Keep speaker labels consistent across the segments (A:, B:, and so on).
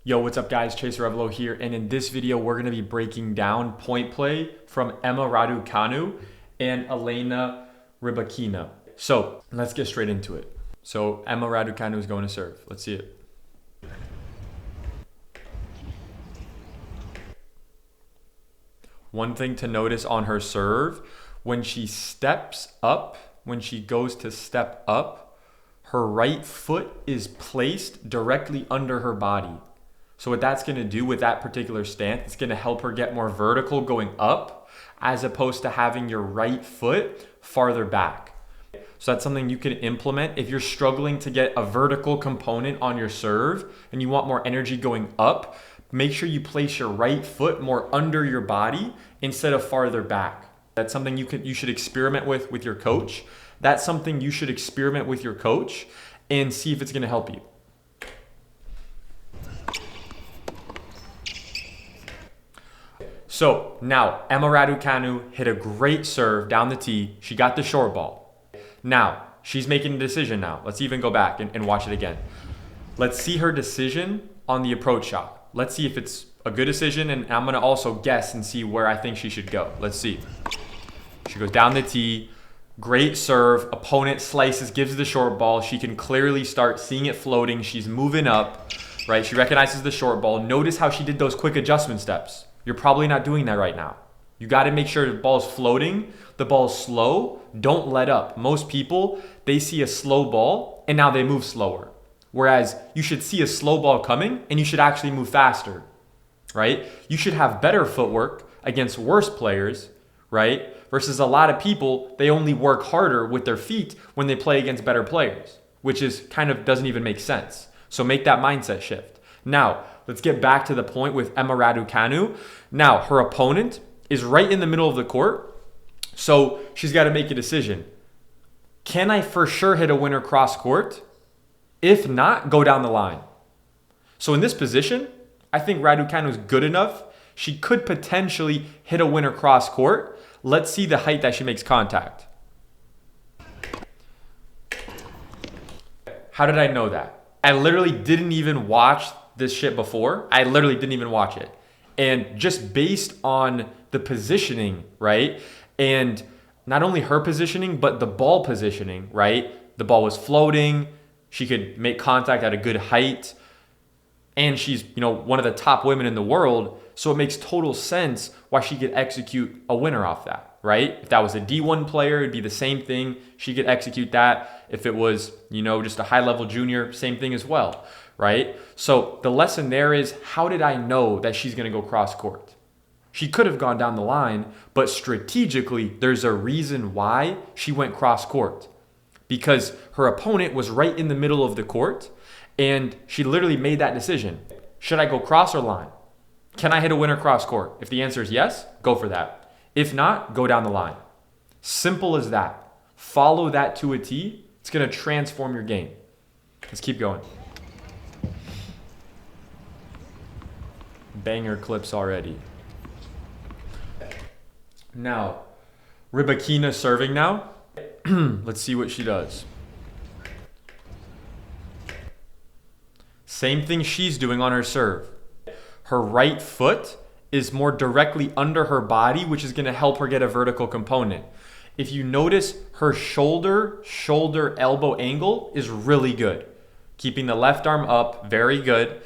A: Yo, what's up guys? Chase Revelo here, and in this video we're going to be breaking down point play from Emma Raducanu and Elena Rybakina. So let's get straight into it. So Emma Raducanu is going to serve. Let's see it. One thing to notice on her serve, when she steps up, when she goes to step up, her right foot is placed directly under her body. So what that's going to do with that particular stance, it's going to help her get more vertical going up as opposed to having your right foot farther back. So that's something you can implement if you're struggling to get a vertical component on your serve and you want more energy going up. Make sure you place your right foot more under your body instead of farther back. That's something you should experiment with your coach. That's something you should experiment with your coach and see if it's going to help you. So now Emma Raducanu hit a great serve down the tee. She got the short ball. Now she's making a decision now. Let's even go back and watch it again. Let's see her decision on the approach shot. Let's see if it's a good decision, and I'm gonna also guess and see where I think she should go. Let's see. She goes down the tee. Great serve. Opponent slices, gives the short ball. She can clearly start seeing it floating. She's moving up, right? She recognizes the short ball. Notice how she did those quick adjustment steps. You're probably not doing that right now. You got to make sure the ball is floating, the ball is slow. Don't let up. Most people, they see a slow ball and now they move slower. Whereas you should see a slow ball coming and you should actually move faster, right? You should have better footwork against worse players, right? Versus a lot of people, they only work harder with their feet when they play against better players, which is kind of doesn't even make sense. So make that mindset shift. Now, let's get back to the point with Emma Raducanu. Now, her opponent is right in the middle of the court, so she's got to make a decision. Can I for sure hit a winner cross court? If not, go down the line. So in this position, I think Raducanu is good enough. She could potentially hit a winner cross court. Let's see the height that she makes contact. How did I know that? I literally didn't even watch this shit before. I literally didn't even watch it. And just based on the positioning, right? And not only her positioning, but the ball positioning, right? The ball was floating. She could make contact at a good height. And she's, one of the top women in the world. So it makes total sense why she could execute a winner off that, right? If that was a D1 player, it'd be the same thing. She could execute that. If it was, just a high-level junior, same thing as well, right? So the lesson there is, how did I know that she's going to go cross court? She could have gone down the line, but strategically, there's a reason why she went cross court. Because her opponent was right in the middle of the court, and she literally made that decision. Should I go cross or line? Can I hit a winner cross court? If the answer is yes, go for that. If not, go down the line. Simple as that. Follow that to a T. It's going to transform your game. Let's keep going. Banger clips already. Now, Rybakina serving now. Let's see what she does. Same thing she's doing on her serve. Her right foot is more directly under her body, which is going to help her get a vertical component. If you notice, her shoulder elbow angle is really good. Keeping the left arm up, very good.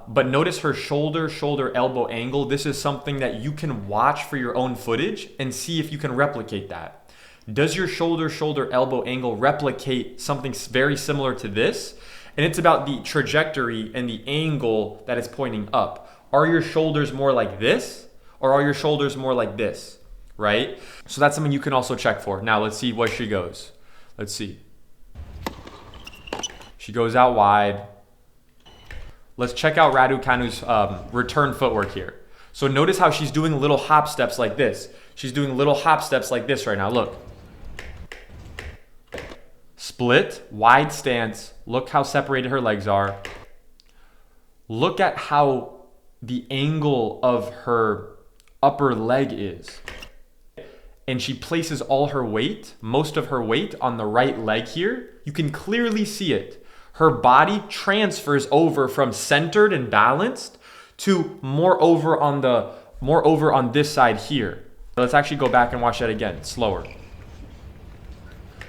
A: But notice her shoulder elbow angle. This is something that you can watch for your own footage and see if you can replicate that. Does your shoulder elbow angle replicate something very similar to this? And it's about the trajectory and the angle that it's pointing up. Are your shoulders more like this, or are your shoulders more like this, right? So that's something you can also check for. Now let's see where she goes. Let's see. She goes out wide. Let's check out Raducanu's return footwork here. So notice how she's doing little hop steps like this. She's doing little hop steps like this right now. Look. Split, wide stance. Look how separated her legs are. Look at how the angle of her upper leg is. And she places all her weight, most of her weight, on the right leg here. You can clearly see it. her body transfers over from centered and balanced to more over on this side here. Let's actually go back and watch that again, slower.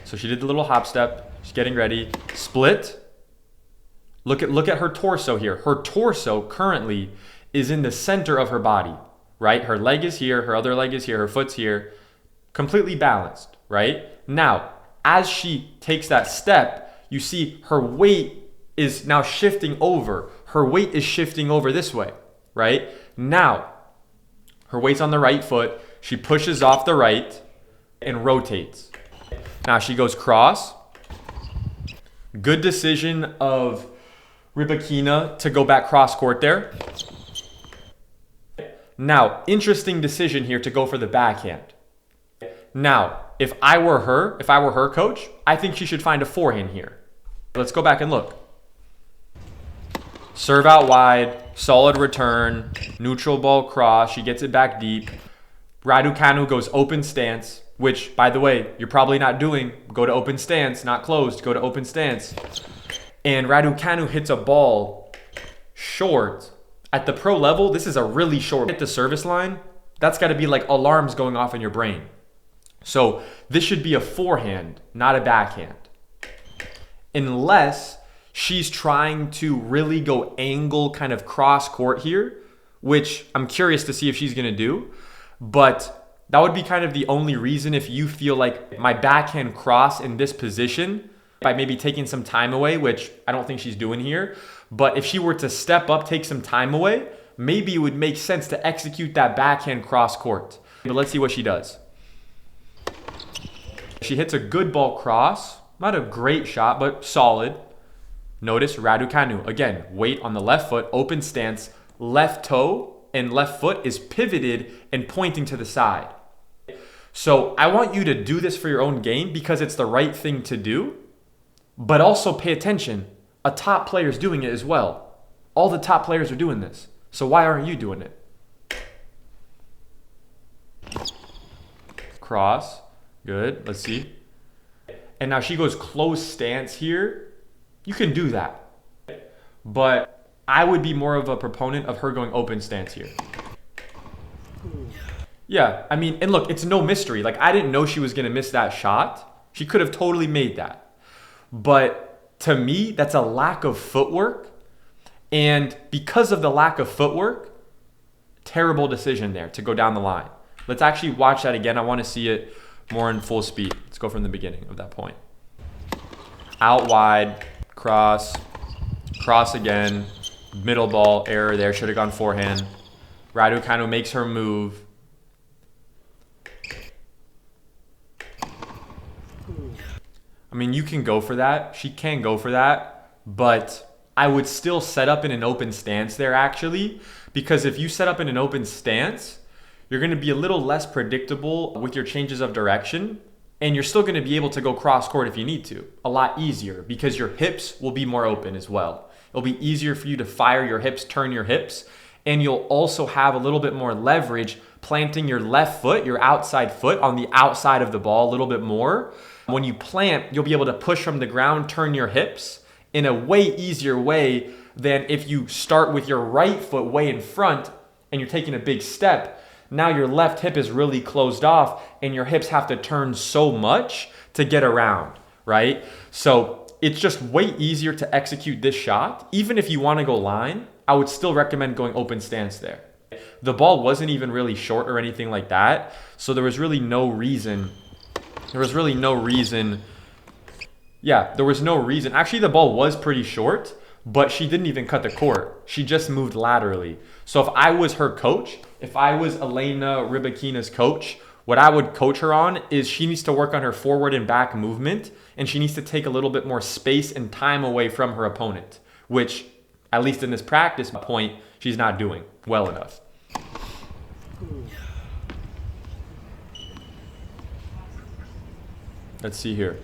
A: So she did the little hop step. She's getting ready. Split. Look at her torso here. Her torso currently is in the center of her body, right? Her leg is here, her other leg is here, her foot's here. Completely balanced, right? Now, as she takes that step, you see her weight is now shifting over. Her weight is shifting over this way, right? Now, her weight's on the right foot. She pushes off the right and rotates. Now she goes cross. Good decision of Rybakina to go back cross court there. Now, interesting decision here to go for the backhand. Now, if I were her coach, I think she should find a forehand here. Let's go back and look. Serve out wide, solid return, neutral ball cross. She gets it back deep. Raducanu goes open stance, which, by the way, you're probably not doing. Go to open stance, not closed. Go to open stance. And Raducanu hits a ball short. At the pro level, this is a really short. Hit the service line, that's got to be like alarms going off in your brain. So this should be a forehand, not a backhand. Unless she's trying to really go angle kind of cross court here, which I'm curious to see if she's going to do. But that would be kind of the only reason if you feel like my backhand cross in this position by maybe taking some time away, which I don't think she's doing here. But if she were to step up, take some time away, maybe it would make sense to execute that backhand cross court. But let's see what she does. She hits a good ball cross. Not a great shot, but solid. Notice Raducanu. Again, weight on the left foot, open stance, left toe and left foot is pivoted and pointing to the side. So I want you to do this for your own game because it's the right thing to do, but also pay attention. A top player is doing it as well. All the top players are doing this. So why aren't you doing it? Cross. Good. Let's see. And now she goes close stance here. You can do that. But I would be more of a proponent of her going open stance here. Yeah, I mean, and look, it's no mystery. Like, I didn't know she was going to miss that shot. She could have totally made that. But to me, that's a lack of footwork. And because of the lack of footwork, terrible decision there to go down the line. Let's actually watch that again. I want to see it more in full speed. Let's go from the beginning of that point. Out wide, cross, cross again, middle ball, error there. Should have gone forehand. Raducanu makes her move. I mean, you can go for that. She can go for that. But I would still set up in an open stance there, actually. Because if you set up in an open stance, you're going to be a little less predictable with your changes of direction. And you're still going to be able to go cross court if you need to. A lot easier because your hips will be more open as well. It'll be easier for you to fire your hips, turn your hips. And you'll also have a little bit more leverage planting your left foot, your outside foot on the outside of the ball a little bit more. When you plant, you'll be able to push from the ground, turn your hips in a way easier way than if you start with your right foot way in front and you're taking a big step. Now your left hip is really closed off and your hips have to turn so much to get around, right? So it's just way easier to execute this shot. Even if you want to go line, I would still recommend going open stance there. The ball wasn't even really short or anything like that. So there was really no reason. Yeah, there was no reason. Actually, the ball was pretty short, but she didn't even cut the court. She just moved laterally. So if I was her coach, if I was Elena Rybakina's coach, what I would coach her on is she needs to work on her forward and back movement, and she needs to take a little bit more space and time away from her opponent, which, at least in this practice point, she's not doing well enough. Let's see here.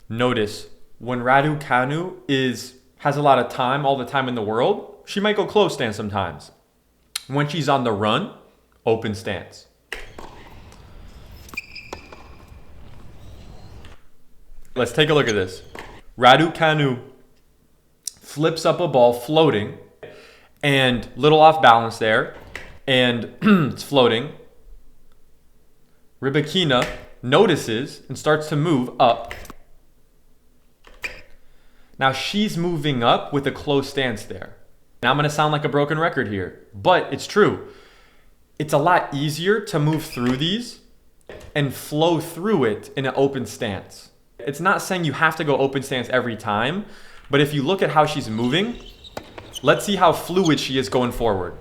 A: Notice when Raducanu has a lot of time, all the time in the world, she might go close stance sometimes. When she's on the run, open stance. Let's take a look at this. Raducanu flips up a ball floating and little off balance there, and it's floating. Rybakina notices and starts to move up. Now she's moving up with a close stance there. Now I'm going to sound like a broken record here, but it's true. It's a lot easier to move through these and flow through it in an open stance. It's not saying you have to go open stance every time, but if you look at how she's moving, let's see how fluid she is going forward.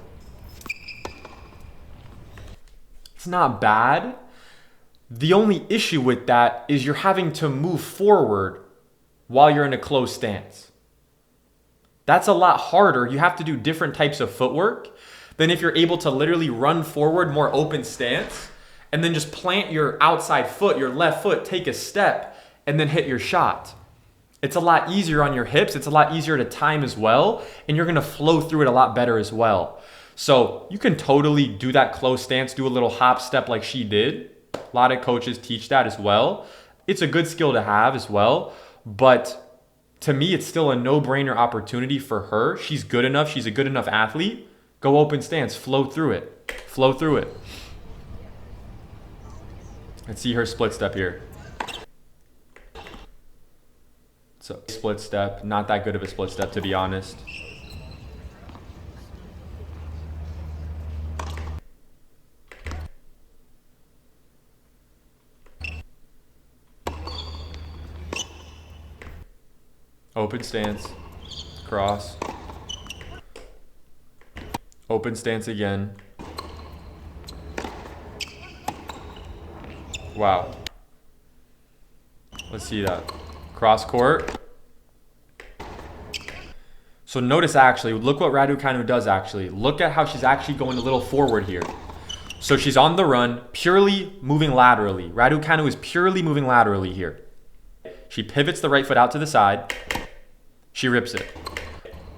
A: It's not bad. The only issue with that is you're having to move forward while you're in a closed stance. That's a lot harder. You have to do different types of footwork than if you're able to literally run forward, more open stance, and then just plant your outside foot, your left foot, take a step, and then hit your shot. It's a lot easier on your hips. It's a lot easier to time as well, and you're going to flow through it a lot better as well. So you can totally do that close stance, do a little hop step like she did. A lot of coaches teach that as well. It's a good skill to have as well, but to me, it's still a no-brainer opportunity for her. She's good enough. She's a good enough athlete. Go open stance. Flow through it. Flow through it. Let's see her split step here. So split step, not that good of a split step, to be honest. Open stance, cross. Open stance again. Wow. Let's see that. Cross court. So notice actually, look what Raducanu does actually. Look at how she's actually going a little forward here. So she's on the run, purely moving laterally. Raducanu is purely moving laterally here. She pivots the right foot out to the side. She rips it.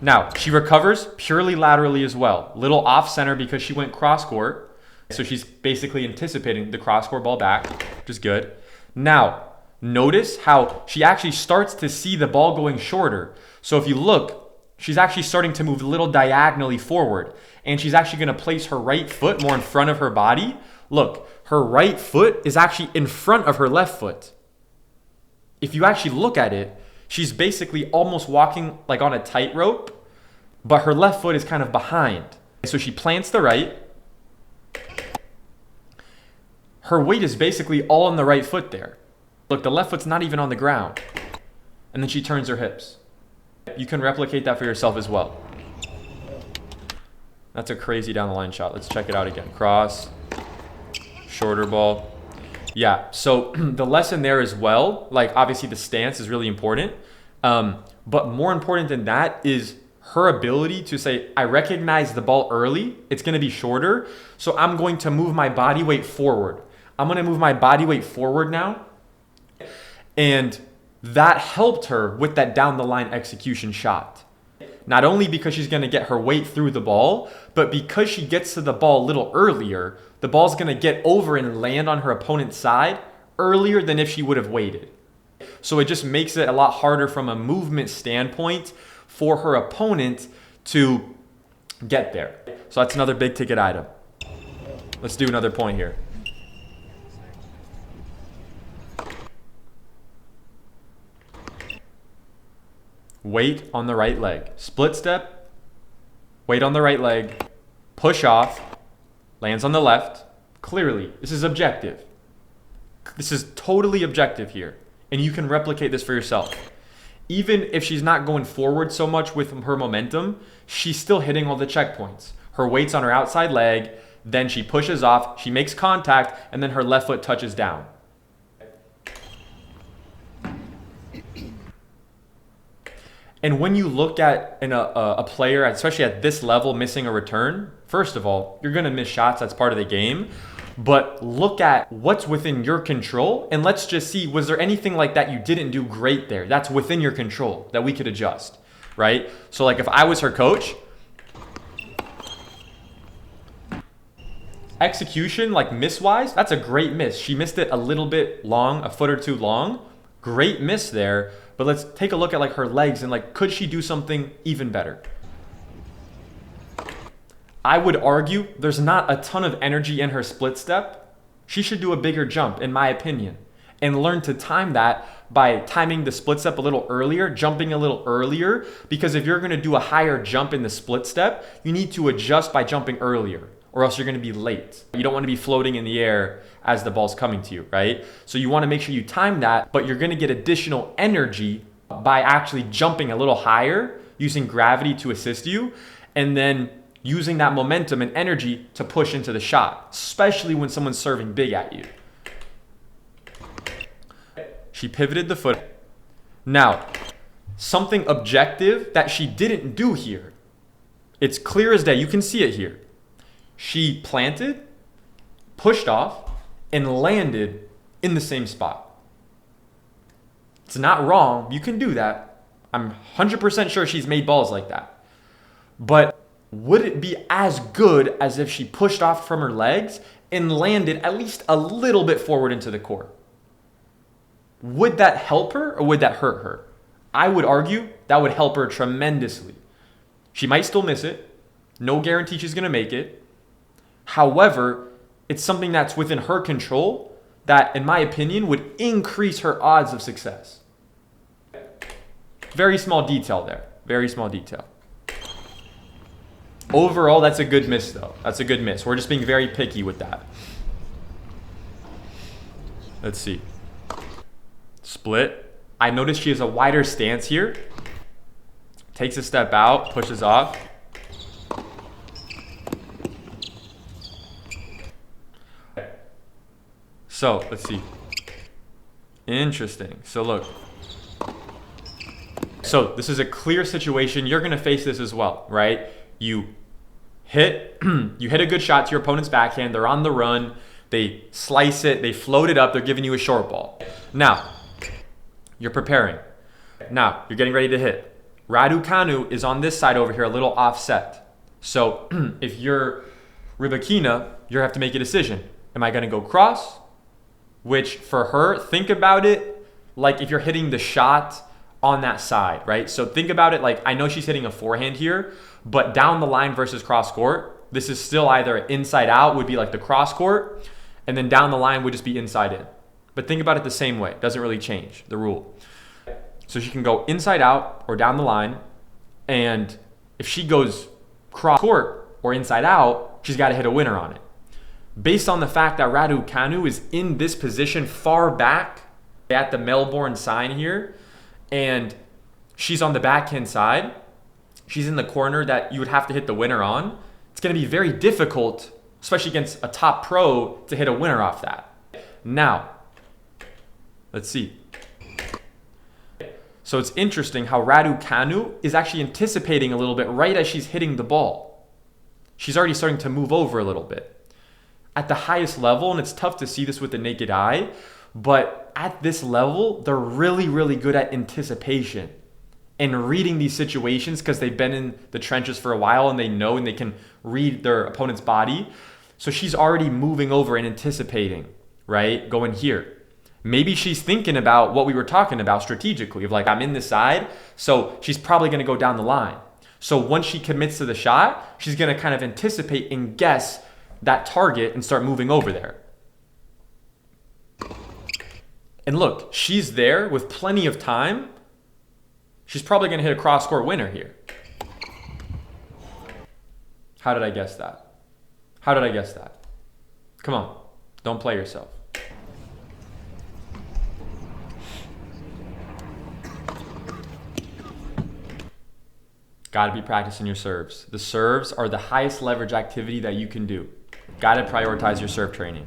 A: Now, she recovers purely laterally as well. Little off center because she went cross court. So she's basically anticipating the cross court ball back, which is good. Now, notice how she actually starts to see the ball going shorter. So if you look, she's actually starting to move a little diagonally forward. And she's actually going to place her right foot more in front of her body. Look, her right foot is actually in front of her left foot. If you actually look at it, she's basically almost walking like on a tightrope, but her left foot is kind of behind. So she plants the right. Her weight is basically all on the right foot there. Look, the left foot's not even on the ground. And then she turns her hips. You can replicate that for yourself as well. That's a crazy down the line shot. Let's check it out again. Cross, shorter ball. Yeah, so the lesson there as well, like obviously the stance is really important. But more important than that is her ability to say, I recognize the ball early. It's going to be shorter. So I'm going to move my body weight forward. I'm going to move my body weight forward now. And that helped her with that down the line execution shot. Not only because she's going to get her weight through the ball, but because she gets to the ball a little earlier, the ball's going to get over and land on her opponent's side earlier than if she would have waited. So it just makes it a lot harder from a movement standpoint for her opponent to get there. So that's another big ticket item. Let's do another point here. Weight on the right leg. Split step, weight on the right leg, push off, lands on the left. Clearly, this is objective. This is totally objective here. And you can replicate this for yourself. Even if she's not going forward so much with her momentum, she's still hitting all the checkpoints. Her weight's on her outside leg, then she pushes off, she makes contact, and then her left foot touches down. And when you look at a player, especially at this level, missing a return, first of all, you're going to miss shots. That's part of the game. But look at what's within your control. And let's just see, was there anything like that you didn't do great there? That's within your control that we could adjust. right? So like if I was her coach, execution, like miss-wise, that's a great miss. She missed it a little bit long, a foot or two long. Great miss there. But let's take a look at like her legs and like, could she do something even better? I would argue there's not a ton of energy in her split step. She should do a bigger jump, in my opinion, and learn to time that by timing the split step a little earlier, jumping a little earlier, because if you're gonna do a higher jump in the split step, you need to adjust by jumping earlier, or else you're gonna be late. You don't wanna be floating in the air as the ball's coming to you, right? So you wanna make sure you time that, but you're gonna get additional energy by actually jumping a little higher, using gravity to assist you, and then using that momentum and energy to push into the shot, especially when someone's serving big at you. She pivoted the foot. Now, something objective that she didn't do here. It's clear as day, you can see it here. She planted, pushed off, and landed in the same spot. It's not wrong, you can do that. I'm 100% sure she's made balls like that. But would it be as good as if she pushed off from her legs and landed at least a little bit forward into the court? Would that help her or would that hurt her? I would argue that would help her tremendously. She might still miss it. No guarantee she's going to make it. However, it's something that's within her control that, in my opinion, would increase her odds of success. Very small detail there. Very small detail. Overall, that's a good miss, though. That's a good miss. We're just being very picky with that. Let's see. Split. I noticed she has a wider stance here. Takes a step out, pushes off. So, let's see. Interesting. So, look. So, this is a clear situation. You're going to face this as well, right? You hit a good shot to your opponent's backhand. They're on the run. They slice it. They float it up. They're giving you a short ball. Now, you're preparing. Now, you're getting ready to hit. Raducanu is on this side over here, a little offset. So, if you're Rybakina, you have to make a decision. Am I going to go cross? Which, for her, think about it like if you're hitting the shot on that side, right? So think about it like, I know she's hitting a forehand here, but down the line versus cross court, this is still either inside out would be like the cross court, and then down the line would just be inside in. But think about it the same way. It doesn't really change the rule. So she can go inside out or down the line, and if she goes cross court or inside out, she's got to hit a winner on it. Based on the fact that Raducanu is in this position far back at the Melbourne sign here, and she's on the backhand side, she's in the corner that you would have to hit the winner on, it's going to be very difficult, especially against a top pro, to hit a winner off that. Now, let's see. So it's interesting how Raducanu is actually anticipating a little bit right as she's hitting the ball. She's already starting to move over a little bit. At the highest level, and it's tough to see this with the naked eye, but at this level, they're really, really good at anticipation and reading these situations because they've been in the trenches for a while and they know and they can read their opponent's body. So she's already moving over and anticipating, right? Going here. Maybe she's thinking about what we were talking about strategically of like, I'm in this side, so she's probably going to go down the line. So once she commits to the shot, she's going to kind of anticipate and guess that target and start moving over there. And look, she's there with plenty of time. She's probably going to hit a cross-court winner here. How did I guess that? How did I guess that? Come on, don't play yourself. Got to be practicing your serves. The serves are the highest leverage activity that you can do. Got to prioritize your serve training.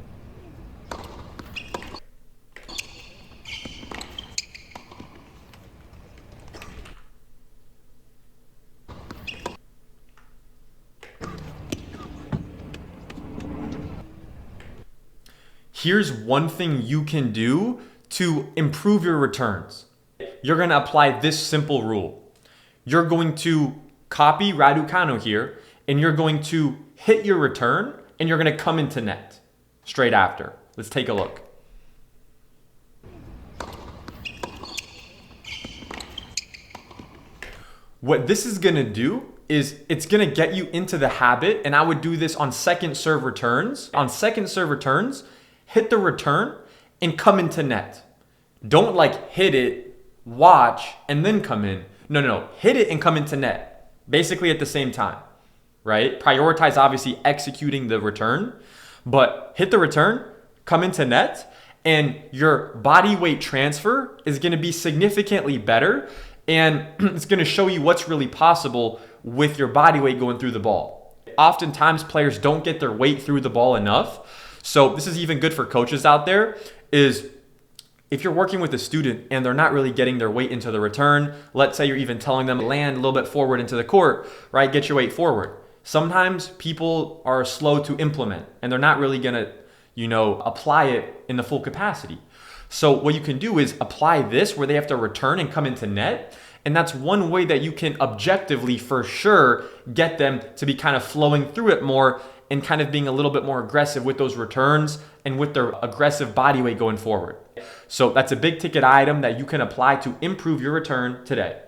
A: Here's one thing you can do to improve your returns. You're going to apply this simple rule. you're going to copy Raducanu here, and you're going to hit your return, and you're going to come into net straight after. Let's take a look. What this is going to do is it's going to get you into the habit, and I would do this on second serve returns. On second serve returns, hit the return and come into net. Don't like hit it, watch, and then come in. No. Hit it and come into net. Basically at the same time, right? Prioritize obviously executing the return, but hit the return, come into net, and your body weight transfer is going to be significantly better, and it's going to show you what's really possible with your body weight going through the ball. Oftentimes players don't get their weight through the ball enough. So this is even good for coaches out there, is if you're working with a student and they're not really getting their weight into the return, let's say you're even telling them land a little bit forward into the court, right? Get your weight forward. Sometimes people are slow to implement and they're not really going to, apply it in the full capacity. So what you can do is apply this where they have to return and come into net. And that's one way that you can objectively, for sure, get them to be kind of flowing through it more and kind of being a little bit more aggressive with those returns and with their aggressive body weight going forward. So that's a big ticket item that you can apply to improve your return today.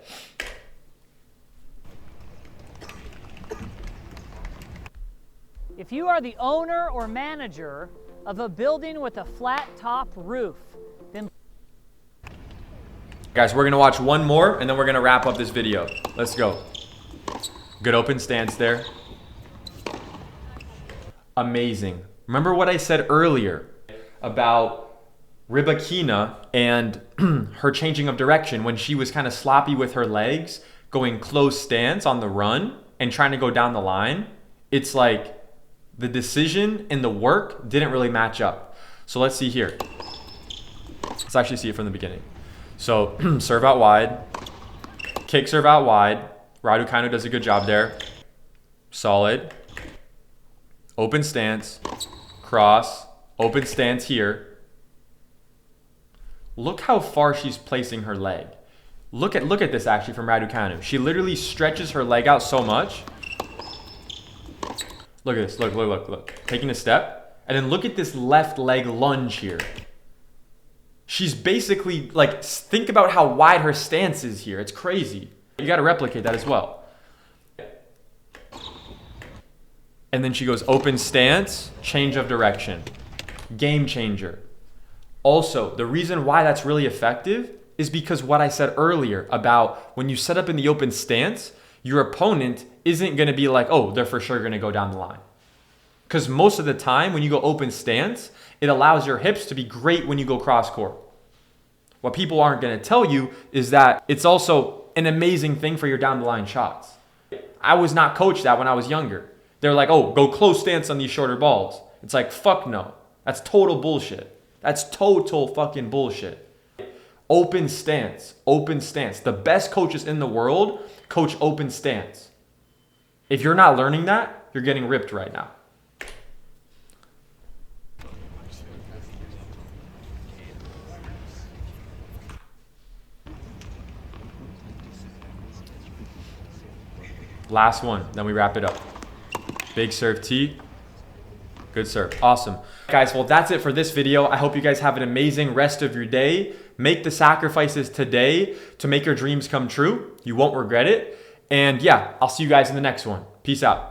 B: If you are the owner or manager of a building with a flat top roof, then...
A: Guys, we're going to watch one more and then we're going to wrap up this video. Let's go. Good open stance there. Amazing. Remember what I said earlier about Rybakina and her changing of direction when she was kind of sloppy with her legs, going close stance on the run and trying to go down the line? It's like the decision and the work didn't really match up. So let's see here. Let's actually see it from the beginning. So serve out wide, kick serve out wide. Raducanu does a good job there. Solid. Open stance, cross, open stance here. Look how far she's placing her leg. Look at this actually from Raducanu. She literally stretches her leg out so much. Look at this, look. Taking a step, and then look at this left leg lunge here. She's basically like, think about how wide her stance is here. It's crazy. You got to replicate that as well. And then she goes open stance, change of direction. Game changer. Also, the reason why that's really effective is because what I said earlier about when you set up in the open stance, your opponent isn't going to be like, oh, they're for sure going to go down the line. Because most of the time when you go open stance, it allows your hips to be great when you go cross court. What people aren't going to tell you is that it's also an amazing thing for your down the line shots. I was not coached that when I was younger. They're like, oh, go close stance on these shorter balls. It's like, fuck no. That's total bullshit. That's total fucking bullshit. Open stance. Open stance. The best coaches in the world coach open stance. If you're not learning that, you're getting ripped right now. Last one, then we wrap it up. Big serve T. Good serve. Awesome. Guys, well, that's it for this video. I hope you guys have an amazing rest of your day. Make the sacrifices today to make your dreams come true. You won't regret it. And yeah, I'll see you guys in the next one. Peace out.